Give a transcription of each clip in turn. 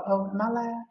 Oh, my life.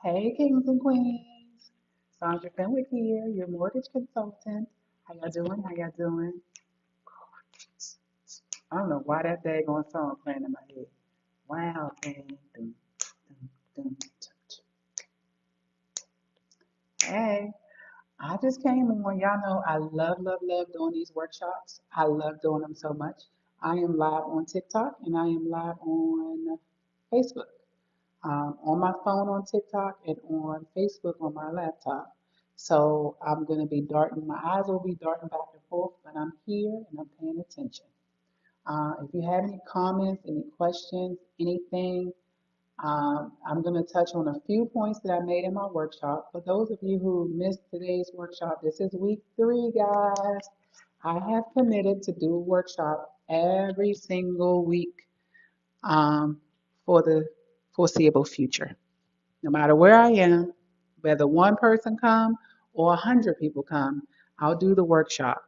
Hey, kings and queens. Sandra Fenwick here, your mortgage consultant. How y'all doing? How y'all doing? I don't know why that daggone song playing in my head. Wow, thing. Dum, dum, dum, Hey, I just came on. Y'all know I love, love, love doing these workshops. I love doing them so much. I am live on TikTok and I am live on Facebook. On my phone on TikTok and on Facebook on my laptop. So I'm going to be darting, my eyes will be darting back and forth, but I'm here and I'm paying attention. If you have any comments, any questions, anything, I'm going to touch on a few points that I made in my workshop. For those of you who missed today's workshop, this is week 3, guys. I have committed to do a workshop every single week um, for the foreseeable future. No matter where I am, whether one person come or 100 people come, I'll do the workshop.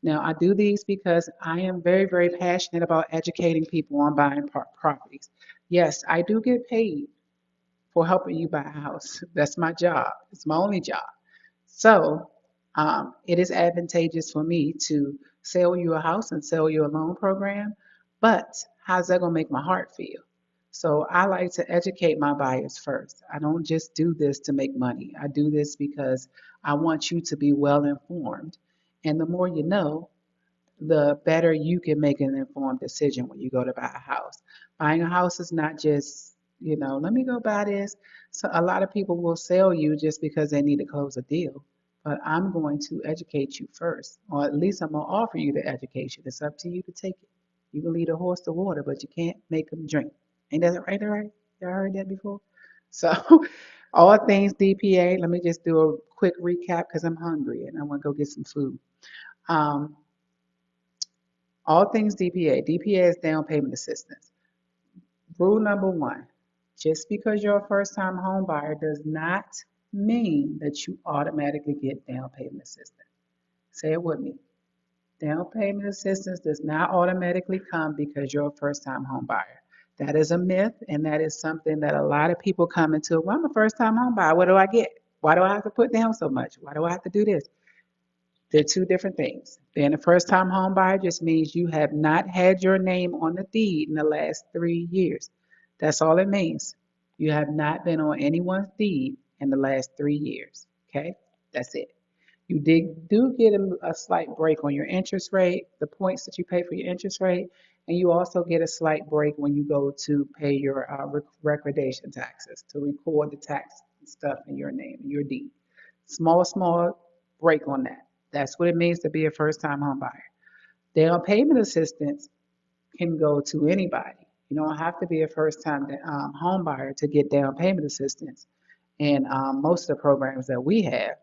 Now, I do these because I am very, very passionate about educating people on buying properties. Yes, I do get paid for helping you buy a house. That's my job. It's my only job. So, it is advantageous for me to sell you a house and sell you a loan program, but how's that going to make my heart feel? So, I like to educate my buyers first. I don't just do this to make money. I do this because I want you to be well informed. And the more you know, the better you can make an informed decision when you go to buy a house. Buying a house is not just, let me go buy this. So a lot of people will sell you just because they need to close a deal. But I'm going to educate you first, or at least I'm going to offer you the education. It's up to you to take it. You can lead a horse to water, but you can't make him drink. Ain't that right? All right? Y'all heard that before? So, all things DPA, let me just do a quick recap because I'm hungry and I want to go get some food. Um, all things DPA. DPA is down payment assistance. Rule number 1, just because you're a first-time home buyer does not mean that you automatically get down payment assistance. Say it with me. Down payment assistance does not automatically come because you're a first-time home buyer. That is a myth, and that is something that a lot of people come into. Well, I'm a first-time home buyer. What do I get? Why do I have to put down so much? Why do I have to do this? They're two different things. Being a first time home buyer just means you have not had your name on the deed in the last 3 years. That's all it means. You have not been on anyone's deed in the last 3 years. Okay? That's it. Do get a slight break on your interest rate, the points that you pay for your interest rate, and you also get a slight break when you go to pay your recordation taxes, to record the tax stuff in your name, your deed. Small, small break on that. That's what it means to be a first-time home buyer. Down payment assistance can go to anybody. You don't have to be a first-time home buyer to get down payment assistance. And most of the programs that we have,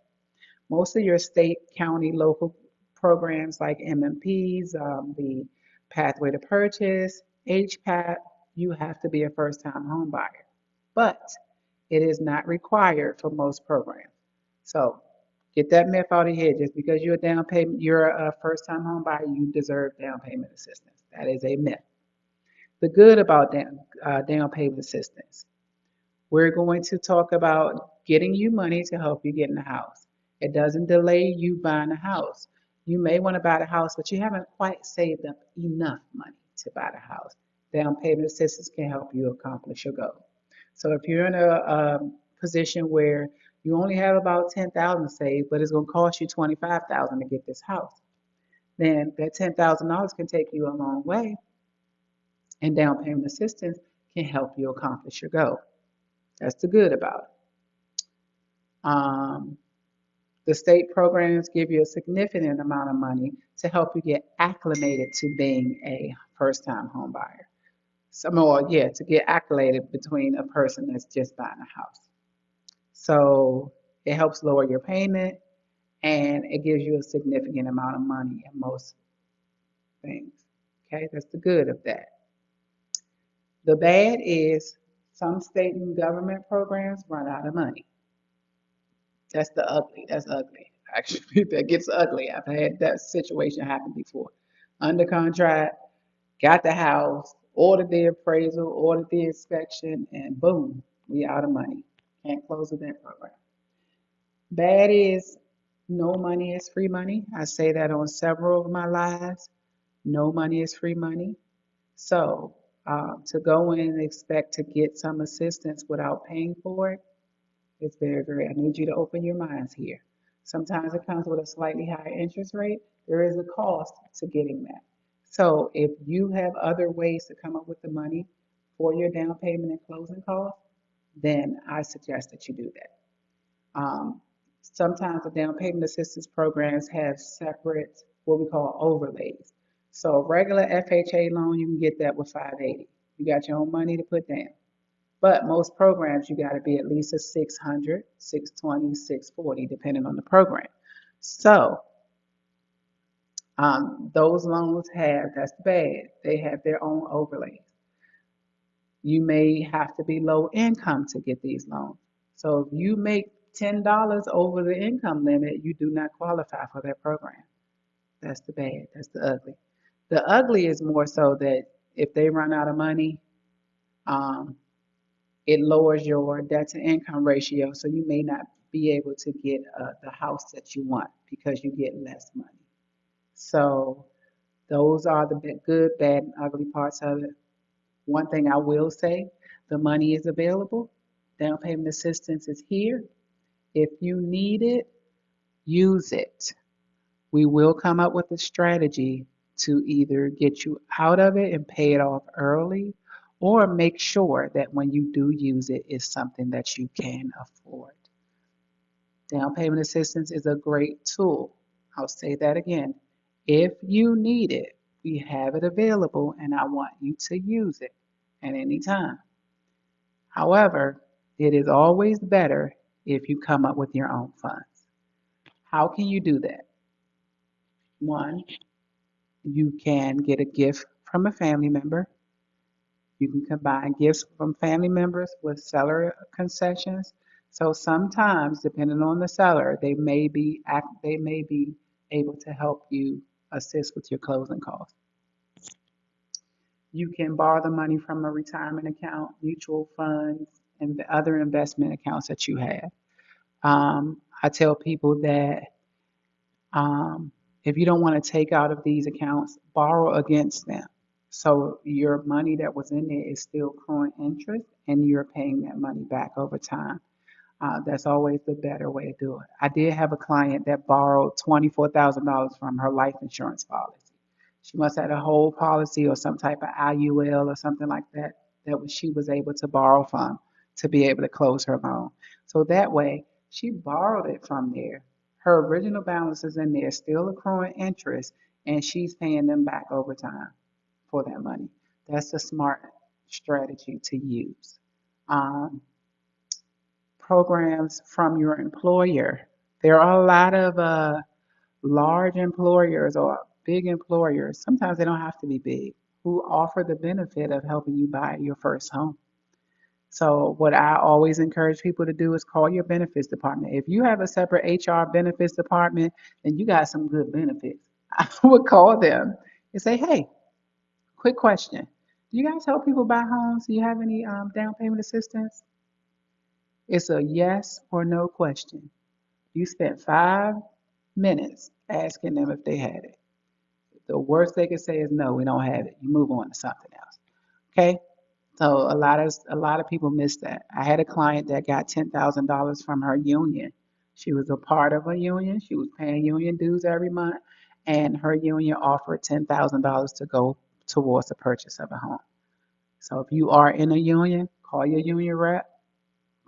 most of your state, county, local programs like MMPs, the Pathway to Purchase, HPAP, you have to be a first-time home buyer. But it is not required for most programs. So get that myth out of your head. Just because you're a first-time home buyer, you deserve down payment assistance. That is a myth. The good about down payment assistance. We're going to talk about getting you money to help you get in the house. It doesn't delay you buying a house. You may want to buy the house, but you haven't quite saved up enough money to buy the house. Down payment assistance can help you accomplish your goal. So if you're in a position where you only have about 10,000 saved, but it's going to cost you 25,000 to get this house, then that $10,000 can take you a long way, and down payment assistance can help you accomplish your goal. That's the good about it. The state programs give you a significant amount of money to help you get acclimated to being a first-time home buyer. Some more, yeah, to get acclimated between a person that's just buying a house. So it helps lower your payment and it gives you a significant amount of money in most things. Okay, that's the good of that. The bad is some state and government programs run out of money. That's the ugly. That's ugly. Actually, that gets ugly. I've had that situation happen before. Under contract, got the house, ordered the appraisal, ordered the inspection, and boom, We out of money. Can't close with that program. Bad is no money is free money. I say that on several of my lives. No money is free money. So to go in and expect to get some assistance without paying for it, it's very, very, I need you to open your minds here. Sometimes it comes with a slightly higher interest rate. There is a cost to getting that. So if you have other ways to come up with the money for your down payment and closing costs, then I suggest that you do that. Sometimes the down payment assistance programs have separate, what we call overlays. So a regular FHA loan, you can get that with 580. You got your own money to put down. But most programs, you got to be at least a 600, 620, 640, depending on the program. So those loans have, that's bad, they have their own overlays. You may have to be low income to get these loans. So if you make $10 over the income limit, you do not qualify for that program. That's the bad, that's the ugly. The ugly is more so that if they run out of money, um, it lowers your debt to income ratio, so you may not be able to get the house that you want because you get less money. So those are the good, bad, and ugly parts of it. One thing I will say, the money is available. Down payment assistance is here. If you need it, use it. We will come up with a strategy to either get you out of it and pay it off early, or make sure that when you do use it, it's something that you can afford. Down payment assistance is a great tool. I'll say that again. If you need it, we have it available and I want you to use it at any time. However, it is always better if you come up with your own funds. How can you do that? One, you can get a gift from a family member. You can combine gifts from family members with seller concessions. So sometimes, depending on the seller, they may be able to help you assist with your closing costs. You can borrow the money from a retirement account, mutual funds, and other investment accounts that you have. I tell people that if you don't want to take out of these accounts, borrow against them. So your money that was in there is still accruing interest and you're paying that money back over time. That's always the better way to do it. I did have a client that borrowed $24,000 from her life insurance policy. She must have had a whole policy or some type of IUL or something like that she was able to borrow from to be able to close her loan. So that way, she borrowed it from there. Her original balance is in there, still accruing interest, and she's paying them back over time for that money. That's a smart strategy to use. Um, Programs from your employer. There are a lot of large employers or big employers, sometimes they don't have to be big, who offer the benefit of helping you buy your first home. So what I always encourage people to do is call your benefits department. If you have a separate HR benefits department, then you got some good benefits. I would call them and say, hey, quick question. Do you guys help people buy homes? Do you have any down payment assistance? It's a yes or no question. You spent 5 minutes asking them if they had it. The worst they could say is no, we don't have it. You move on to something else. Okay? So a lot of people miss that. I had a client that got $10,000 from her union. She was a part of a union. She was paying union dues every month, and her union offered $10,000 to go towards the purchase of a home. So if you are in a union, call your union rep,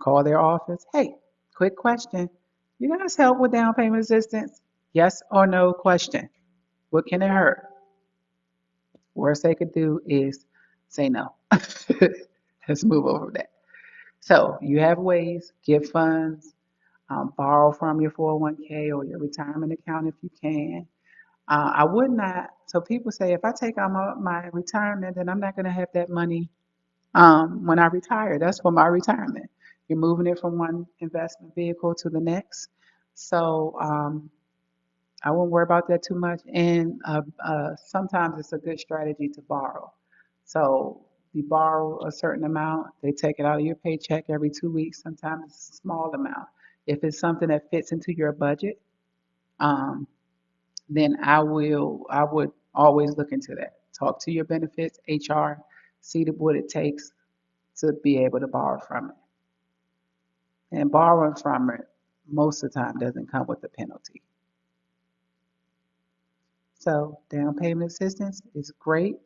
call their office. Hey, quick question. You guys help with down payment assistance? Yes or no question. What can it hurt? Worst they could do is say no. Let's move over that. So you have ways, give funds, borrow from your 401k or your retirement account if you can. I would not, so people say if I take out my retirement, then I'm not going to have that money when I retire. That's for my retirement. You're moving it from one investment vehicle to the next. So I won't worry about that too much. And sometimes it's a good strategy to borrow. So You borrow a certain amount, they take it out of your paycheck every 2 weeks. Sometimes it's a small amount. If it's something that fits into your budget, um, then I would always look into that. Talk to your benefits, HR, see what it takes to be able to borrow from it. And borrowing from it most of the time doesn't come with a penalty. So down payment assistance is great.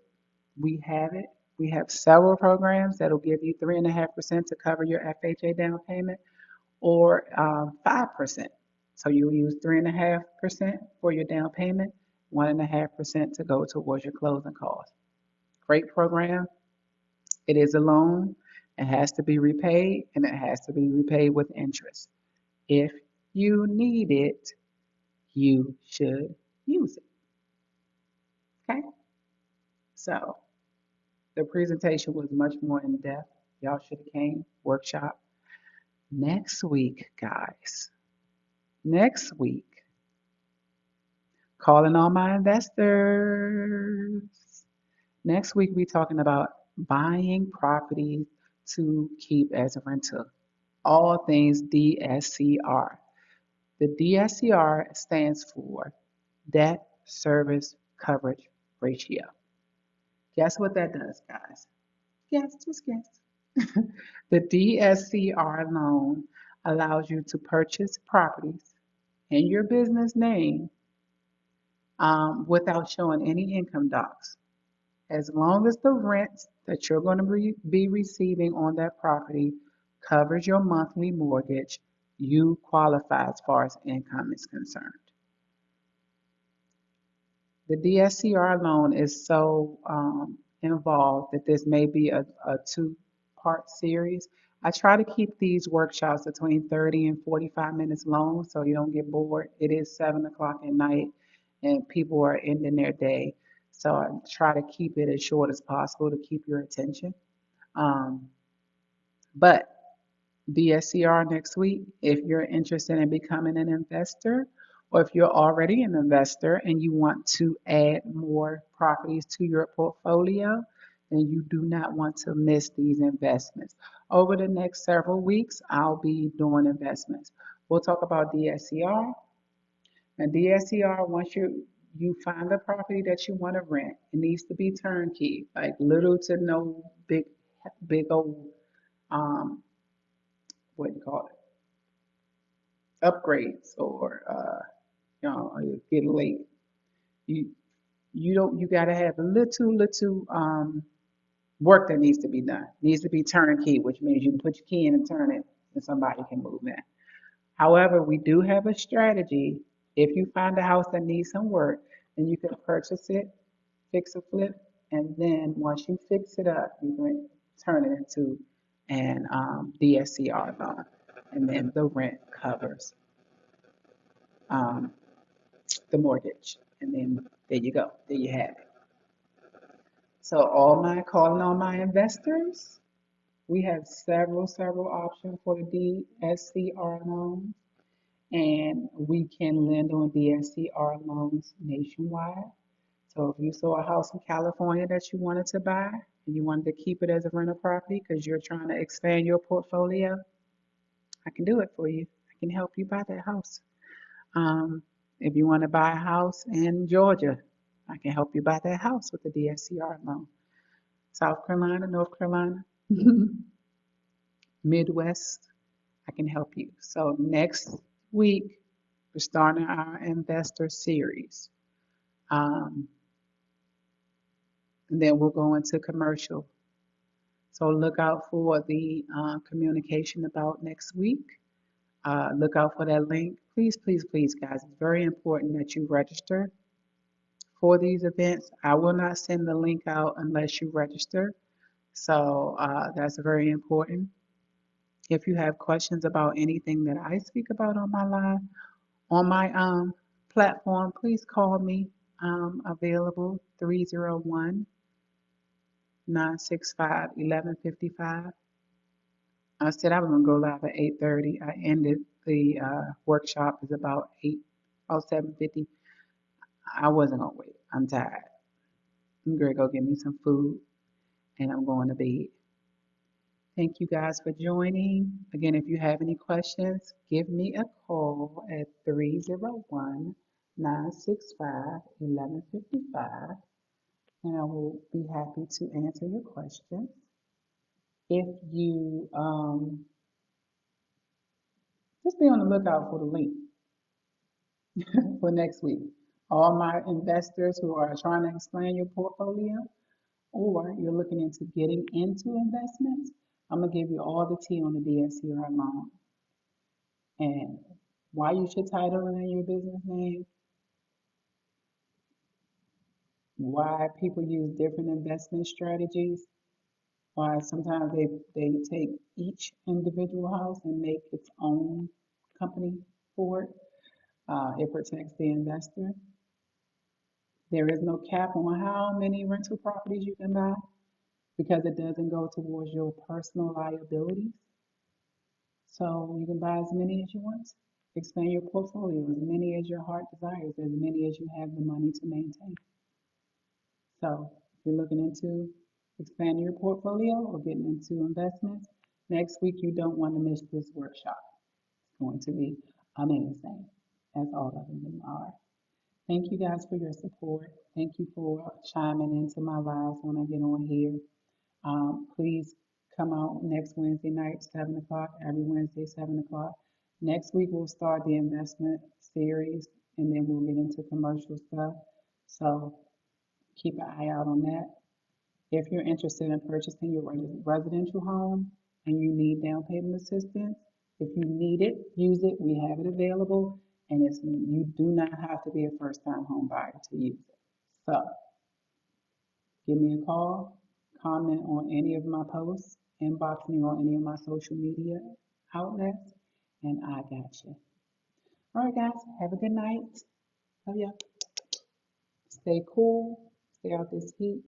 We have it. We have several programs that'll give you 3.5% to cover your FHA down payment or 5%. So you use 3.5% for your down payment, 1.5% to go towards your closing costs. Great program. It is a loan. It has to be repaid and it has to be repaid with interest. If you need it, you should use it. Okay? So the presentation was much more in depth. Y'all should have came workshop next week, guys. Next week, calling all my investors. Next week, we're talking about buying properties to keep as a rental. All things DSCR. The DSCR stands for Debt Service Coverage Ratio. Guess what that does, guys? Guess, just guess. The DSCR loan allows you to purchase properties in your business name without showing any income docs. As long as the rent that you're going to be receiving on that property covers your monthly mortgage, you qualify as far as income is concerned. The DSCR loan is so involved that this may be a two-part series. I try to keep these workshops between 30 and 45 minutes long so you don't get bored. It is 7 o'clock at night and people are ending their day. So I try to keep it as short as possible to keep your attention. Um, but DSCR next week, if you're interested in becoming an investor, or if you're already an investor and you want to add more properties to your portfolio, then you do not want to miss these investments. Over the next several weeks, I'll be doing investments. We'll talk about DSCR. And DSCR, once you find the property that you want to rent, it needs to be turnkey, like little to no big old what do you call it, upgrades or it's getting late. You you gotta have a little work that needs to be done. It needs to be turnkey, which means you can put your key in and turn it and somebody can move in. However, we do have a strategy. If you find a house that needs some work, then you can purchase it, fix a flip, and then once you fix it up, you can turn it into an DSCR loan, and then the rent covers um, the mortgage, and then there you go, there you have it. So calling all my investors, we have several options for the DSCR loan, and we can lend on DSCR loans nationwide. So if you saw a house in California that you wanted to buy and you wanted to keep it as a rental property because you're trying to expand your portfolio, I can do it for you. I can help you buy that house. Um, if you want to buy a house in Georgia, I can help you buy that house with the DSCR loan. South Carolina, North Carolina, Midwest, I can help you. So next week, we're starting our investor series. Um, and then we'll go into commercial. So look out for the communication about next week. Look out for that link. Please, guys, it's very important that you register for these events. I will not send the link out unless you register. So that's very important. If you have questions about anything that I speak about on my live, on my platform, please call me. I'm available 301-965-1155. I said I was gonna go live at 8:30. I ended the workshop is about 7:50. I wasn't gonna wait. I'm tired. I'm gonna go get me some food and I'm going to bed. Thank you guys for joining. Again, if you have any questions, give me a call at 301-965-1155, and I will be happy to answer your questions. If you just be on the lookout for the link for next week. All my investors who are trying to explain your portfolio or you're looking into getting into investments, I'm gonna give you all the tea on the DSCR loan and why you should title it in your business name, why people use different investment strategies, why sometimes they take each individual house and make its own company for it. It protects the investor. There is no cap on how many rental properties you can buy because it doesn't go towards your personal liabilities. So you can buy as many as you want. Expand your portfolio as many as your heart desires, as many as you have the money to maintain. So if you're looking into expanding your portfolio or getting into investments, next week you don't want to miss this workshop. It's going to be amazing, as all of them are. Thank you guys for your support. Thank you for chiming into my lives when I get on here. Please come out next Wednesday night, 7 o'clock, every Wednesday, 7 o'clock. Next week, we'll start the investment series and then we'll get into commercial stuff. So keep an eye out on that. If you're interested in purchasing your residential home and you need down payment assistance, if you need it, use it. We have it available, and you do not have to be a first-time home buyer to use it. So give me a call, comment on any of my posts, inbox me on any of my social media outlets, and I got you. All right, guys, have a good night. Love ya. Stay cool. Stay out this heat.